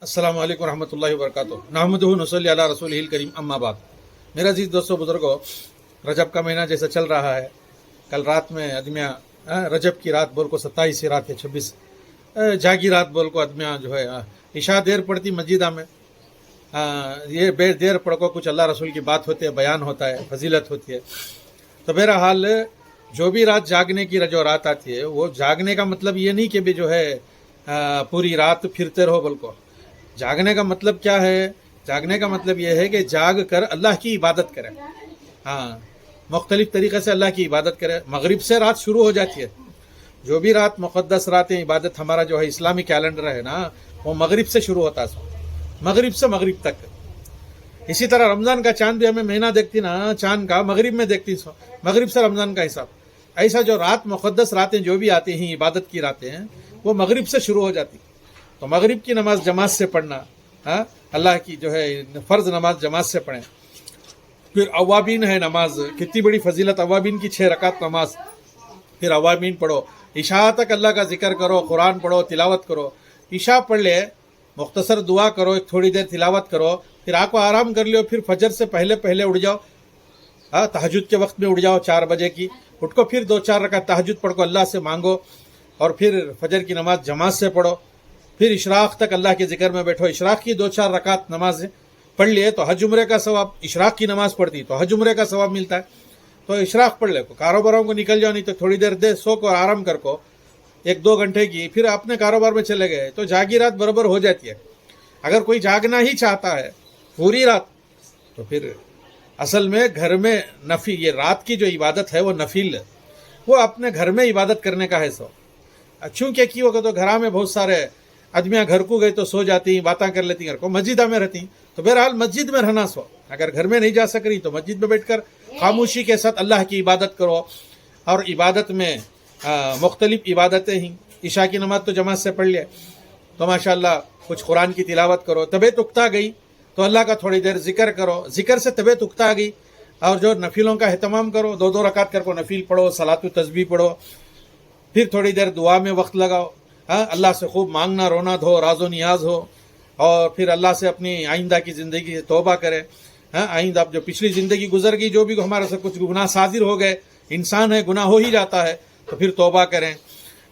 अस्सलाम वालेकुम रहमतुल्लाहि व बरकातुहू नहमदुहु व नसल्ली अला रसूलिहिल करीम अम्मा बाद। मेरा अजीज दोस्तों बुजुर्गों, रजब का महीना जैसा चल रहा है, कल रात में अदमिया रजब की रात बोल को 27 की रात है 26 जागी रात बोल को अदमिया जो है इशा देर पड़ती मस्जिदा में, ये देर पढ़ को कुछ अल्लाह रसूल की बात होती है, बयान होता है, फजीलत होती है। तो बहरहाल जो भी रात जागने की जो रात आती है, वो जागने का मतलब ये नहीं कि भी जो है पूरी रात फिरते रहो बोल को। जागने का मतलब क्या है? जागने का मतलब यह है कि जाग कर अल्लाह की इबादत करें। हाँ, मुख्तलिफ तरीक़े से अल्लाह की इबादत करें। मगरिब से रात शुरू हो जाती है। जो भी रात मुक़द्दस रातें इबादत हमारा जो है इस्लामी कैलेंडर है ना, वो मगरिब से शुरू होता है, मगरिब से मगरिब तक। इसी तरह रमज़ान का चांद भी हमें महीना देखती ना, चांद का मगरिब में देखती, मगरिब से रमज़ान का हिसाब। ऐसा जो रात मुक़द्दस रातें जो भी आती हैं, इबादत की रातें हैं, वो मगरिब से शुरू हो जाती। तो मगरिब की नमाज जमात से पढ़ना, हाँ, अल्लाह की जो है फ़र्ज़ नमाज जमात से पढ़ें। फिर अवाबीन है नमाज, कितनी बड़ी फजीलत अवाबीन की 6 रकात नमाज। फिर अवाबीन पढ़ो, इशा तक अल्लाह का जिक्र करो, कुरान पढ़ो, तिलावत करो। इशा पढ़ ले, मुख्तसर दुआ करो, थोड़ी देर तिलावत करो, फिर आंखों आराम कर लियो। फिर फजर से पहले पहले उठ जाओ, हाँ, तहज्जुद के वक्त में उठ जाओ 4 बजे की, उठ को फिर 2-4 रकात तहज्जुद पढ़ को अल्लाह से मांगो, और फिर फजर की नमाज जमात से पढ़ो। फिर इशराक तक अल्लाह के जिक्र में बैठो। इशराक की 2-4 रकात नमाज पढ़ लिए तो हज उम्रे का सवाब, इशराक की नमाज पढ़ती तो हज उम्रे का सवाब मिलता है। तो इशराक पढ़ ले, कारोबारों को निकल जाओ, नहीं तो थोड़ी देर दे सो को आराम कर को 1-2 घंटे की, फिर अपने कारोबार में चले गए तो जागी रात बराबर हो जाती है। अगर कोई जागना ही चाहता है पूरी रात, तो फिर असल में घर में नफी, ये रात की जो इबादत है वो नफील, वो अपने घर में इबादत करने का है। सो चूँकि की होगा तो घरा में बहुत सारे आदमियाँ घर को गए तो सो जाती, बातें कर लेती, घर को मस्जिदा में रहती। तो बहरहाल मस्जिद में रहना सो, अगर घर में नहीं जा सक रही तो मस्जिद में बैठकर खामोशी के साथ अल्लाह की इबादत करो। और इबादत में मुख्तलिफ इबादतें ही, इशा की नमाज तो जमात से पढ़ लिया तो माशाअल्लाह कुछ कुरान की तिलावत करो। तबीयत उकता गई तो अल्लाह का थोड़ी देर जिक्र करो, जिक्र से तबीयत उकता गई। और जो नफिलों का एहतमाम करो, 2-2 रकात कर को नफिल पढ़ो, सलातु तस्बीह पढ़ो। फिर थोड़ी देर दुआ में वक्त लगाओ, हाँ, अल्लाह से खूब मांगना, रोना धो, राजो नियाज हो। और फिर अल्लाह से अपनी आइंदा की ज़िंदगी तौबा करें। हाँ, आइंदा जो पिछली ज़िंदगी गुजर गई, जो भी हमारे से कुछ गुनाह साजिर हो गए, इंसान है, गुनाह हो ही जाता है, तो फिर तौबा करें,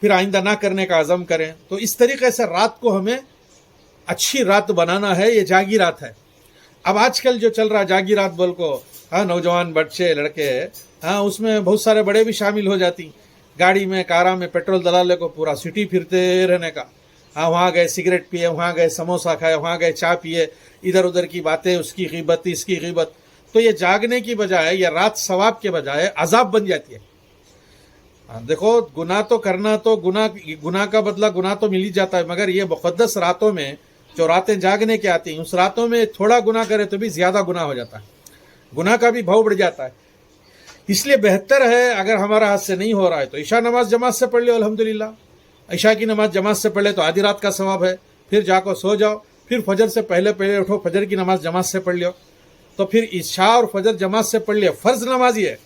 फिर आइंदा ना करने का अज़म करें। तो इस तरीके से रात को हमें अच्छी रात बनाना है। ये जागी रात है। अब आजकल जो चल रहा जागी रात बोल को, हाँ, नौजवान बच्चे लड़के, हाँ, उसमें बहुत सारे बड़े भी शामिल हो जाती। गाड़ी में, कारा में पेट्रोल दलाले को पूरा सिटी फिरते रहने का। हाँ, वहाँ गए सिगरेट पिए, वहाँ गए समोसा खाए, वहाँ गए चाय पिए, इधर उधर की बातें, उसकी ग़ीबत, इसकी ग़ीबत। तो ये जागने की बजाय, ये रात सवाब के बजाय अजाब बन जाती है। हाँ, देखो, गुनाह तो करना, तो गुनाह का बदला गुनाह तो मिल ही जाता है, मगर ये मुक़द्दस रातों में जो रातें जागने की आती हैं, उस रातों में थोड़ा गुनाह करे तो भी ज़्यादा गुनाह हो जाता है, गुनाह का भी भाव बढ़ जाता है। इसलिए बेहतर है, अगर हमारा हाथ से नहीं हो रहा है तो इशा नमाज जमात से पढ़ लो, अल्हम्दुलिल्लाह। इशा की नमाज जमात से पढ़ ले तो आधी रात का सवाब है। फिर जाको सो जाओ, फिर फजर से पहले पहले उठो, फजर की नमाज जमात से पढ़ लो। तो फिर इशा और फजर जमात से पढ़ लिया, फ़र्ज़ नमाज ही है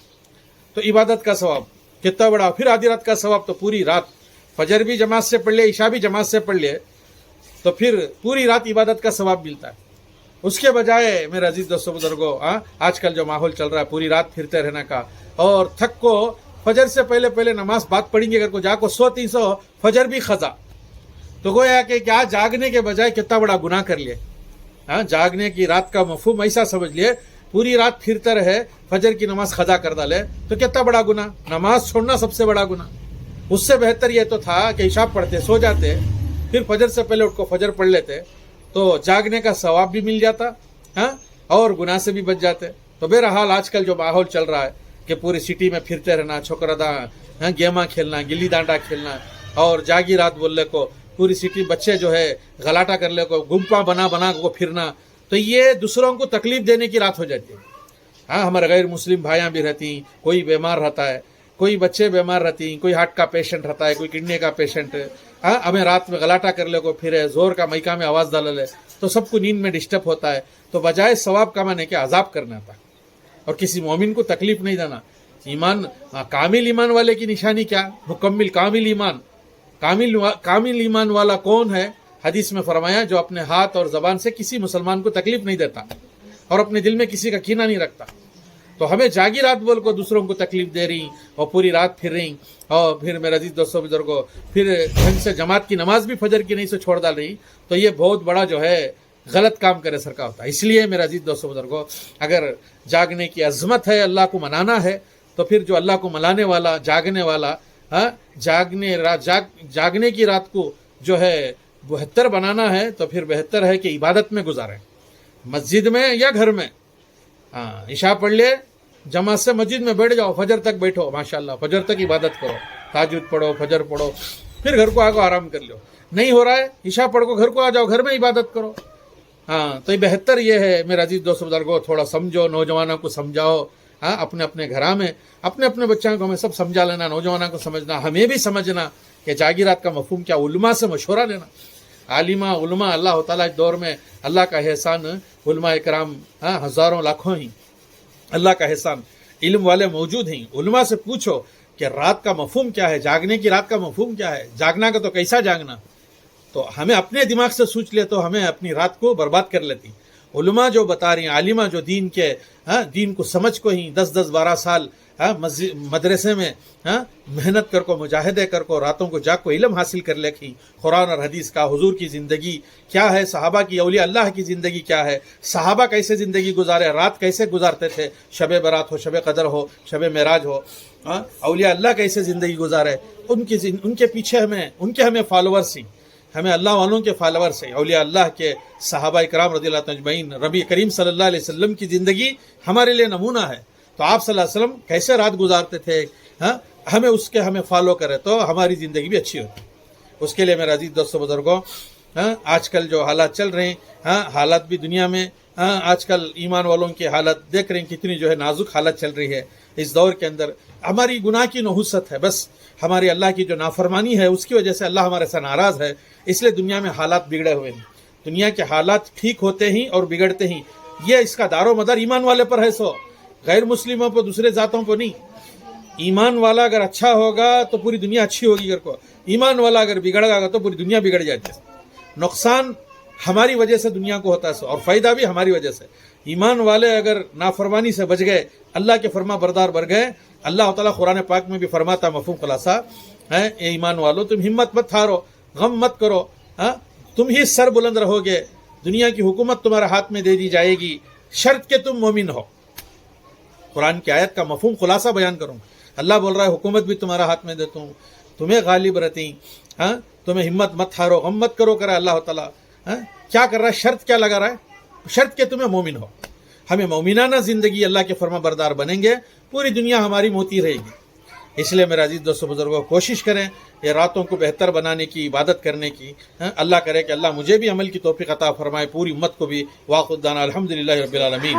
तो इबादत का सवाब कितना बड़ा। फिर आधी रात का सवाब तो पूरी रात, फजर भी जमात से पढ़ ले, इशा भी जमात से पढ़ ले, तो फिर पूरी रात इबादत का सवाब मिलता है। उसके बजाय मेरे अजीज दोस्तों बुजुर्गों, आजकल जो माहौल चल रहा है पूरी रात फिरते रहने का, और थक को फजर से पहले पहले नमाज बात पढ़ेंगे, अगर को जाको 100-300 फजर भी खजा, तो गोया कि क्या जागने के बजाय कितना बड़ा गुनाह कर लिए। हाँ, जागने की रात का मफहूम ऐसा समझ लिए, पूरी रात फिरते रहे, फजर की नमाज खजा कर डाले तो कितना बड़ा गुनाह। नमाज छोड़ना सबसे बड़ा गुनाह। उससे बेहतर ये तो था कि इशा पढ़ते, सो जाते, फिर फजर से पहले उठ को फजर पढ़ लेते, तो जागने का सवाब भी मिल जाता, हाँ, और गुनाह से भी बच जाते। तो बहरहाल आजकल जो माहौल चल रहा है कि पूरी सिटी में फिरते रहना, छोकरादा, हाँ, गेमा खेलना, गिल्ली डांडा खेलना, और जागी रात बोलने को पूरी सिटी बच्चे जो है गलाटा कर ले को, गुम्पा बना बना को फिरना, तो ये दूसरों को तकलीफ देने की रात हो जाती है। हाँ, हमारे गैर मुस्लिम भाइयाँ भी रहती, कोई बीमार रहता है, कोई बच्चे बीमार रहती, कोई हार्ट का पेशेंट रहता है, कोई किडनी का पेशेंट। हाँ, हमें रात में गलाटा कर ले को फिर जोर का मैका में आवाज़ डाल ले, तो सबको नींद में डिस्टर्ब होता है। तो बजाय सवाब कमाने के अजाब करना था, और किसी मोमिन को तकलीफ नहीं देना। ईमान, कामिल ईमान वाले की निशानी क्या? मुकम्मिल कामिल ईमान। कामिल ईमान वाला कौन है? حدیث میں فرمایا جو اپنے ہاتھ اور زبان سے کسی مسلمان کو تکلیف نہیں دیتا اور اپنے دل میں کسی کا کینہ نہیں رکھتا، تو ہمیں جاگی رات بول کو دوسروں کو تکلیف دے رہی اور پوری رات پھر رہی، اور پھر میرے عزیز دوستوں بزرگوں پھر ڈھنگ سے جماعت کی نماز بھی فجر کی نہیں سے چھوڑ ڈال رہی، تو یہ بہت بڑا جو ہے غلط کام کرے سر کا ہوتا ہے۔ اس لیے میرے عزیز دوستوں بزرگوں اگر جاگنے کی عظمت ہے، اللہ کو منانا ہے، تو پھر جو اللہ کو ملانے والا، جاگنے والا، جاگنے کی رات کو جو ہے بہتر بنانا ہے، تو پھر بہتر ہے کہ عبادت میں گزاریں، مسجد میں یا گھر میں۔ عشاء پڑھ لے، جماعت سے مسجد میں بیٹھ جاؤ، فجر تک بیٹھو، ماشاءاللہ فجر تک عبادت کرو، تہجد پڑھو، فجر پڑھو، پھر گھر کو آ کو آرام کر لو۔ نہیں ہو رہا ہے عشاء پڑھ کو گھر کو آ جاؤ، گھر میں عبادت کرو۔ تو یہ بہتر یہ ہے میرے عزیز دوست بزرگوں، تھوڑا سمجھو، نوجوانوں کو سمجھاؤ، اپنے اپنے گھراں میں اپنے اپنے بچوں کو ہمیں سب سمجھا لینا، نوجوانوں کو سمجھنا، ہمیں بھی سمجھنا کہ جاگیرات کا مفہوم کیا، علماء سے مشورہ لینا، عالمہ علماء اللہ تعالیٰ اس دور میں اللہ کا احسان، علماء کرام ہزاروں لاکھوں ہی اللہ کا احسان، علم والے موجود ہیں، علماء سے پوچھو کہ رات کا مفہوم کیا ہے، جاگنے کی رات کا مفہوم کیا ہے، جاگنا کا تو کیسا جاگنا، تو ہمیں اپنے دماغ سے سوچ لے تو ہمیں اپنی رات کو برباد کر لیتی۔ علماء جو بتا رہی ہیں، عالمہ جو دین کے دین کو سمجھ کو ہی 10 12 سال مدرسے میں محنت کر کو، مجاہدے کر کو، راتوں کو جاگ کو علم حاصل کر لکھی، قرآن اور حدیث کا، حضور کی زندگی کیا ہے، صحابہ کی، اولیاء اللہ کی زندگی کیا ہے، صحابہ کیسے زندگی گزارے، رات کیسے گزارتے تھے، شب برات ہو، شب قدر ہو، شب معراج ہو، اولیاء اللہ کیسے زندگی گزارے، ان کے پیچھے ہمیں فالوورس ہیں، ہمیں اللہ والوں کے فالوورس ہیں، اولیاء اللہ کے، صحابہ کرام رضی اللہ اجمعین، نبی کریم صلی اللہ علیہ وسلم کی زندگی ہمارے لیے نمونہ ہے۔ تو آپ صلی اللہ علیہ وسلم کیسے رات گزارتے تھے، ہمیں فالو کرے تو ہماری زندگی بھی اچھی ہوتی۔ اس کے لیے میرے عزیز دوستوں بزرگوں، آج کل جو حالات چل رہے ہیں، حالات بھی دنیا میں، آج کل ایمان والوں کی حالت دیکھ رہے ہیں کتنی جو ہے نازک حالت چل رہی ہے اس دور کے اندر۔ ہماری گناہ کی نحوست ہے، بس ہماری اللہ کی جو نافرمانی ہے اس کی وجہ سے اللہ ہمارے سے ناراض ہے، اس لیے دنیا میں حالات بگڑے ہوئے ہیں۔ دنیا کے حالات ٹھیک ہوتے ہی اور بگڑتے ہی، یہ اس کا دار و مدار ایمان والے پر ہے، سو غیر مسلموں پر، دوسرے ذاتوں پر نہیں۔ ایمان والا اگر اچھا ہوگا تو پوری دنیا اچھی ہوگی، گھر کو ایمان والا اگر بگڑ گا تو پوری دنیا بگڑ جاتی ہے۔ نقصان ہماری وجہ سے دنیا کو ہوتا ہے اور فائدہ بھی ہماری وجہ سے۔ ایمان والے اگر نافرمانی سے بچ گئے، اللہ کے فرما بردار بن گئے، اللہ تعالیٰ قرآن پاک میں بھی فرماتا، مفہوم خلاصہ ہے، اے ایمان والو تم ہمت مت ہارو، غم مت کرو، تم ہی سر بلند رہو گے، دنیا کی حکومت تمہارے ہاتھ میں دے دی جائے گی، شرط کہ تم مومن ہو۔ قرآن کی آیت کا مفہوم خلاصہ بیان کروں، اللہ بول رہا ہے حکومت بھی تمہارا ہاتھ میں دیتا ہوں، تمہیں غالب رہتی، تمہیں ہمت مت ہارو، غم مت کرو، کرا اللہ تعالیٰ کیا کر رہا ہے، شرط کیا لگا رہا ہے، شرط کہ تمہیں مومن ہو۔ ہمیں مومنانہ زندگی اللہ کے فرما بردار بنیں گے، پوری دنیا ہماری موتی رہے گی۔ اس لیے میرے عزیز دوستوں بزرگوں، کوشش کریں یہ راتوں کو بہتر بنانے کی، عبادت کرنے کی۔ اللہ کرے کہ اللہ مجھے بھی عمل کی توفیق عطا فرمائے، پوری امت کو بھی۔ واخر دعوانا الحمدللہ رب العالمین۔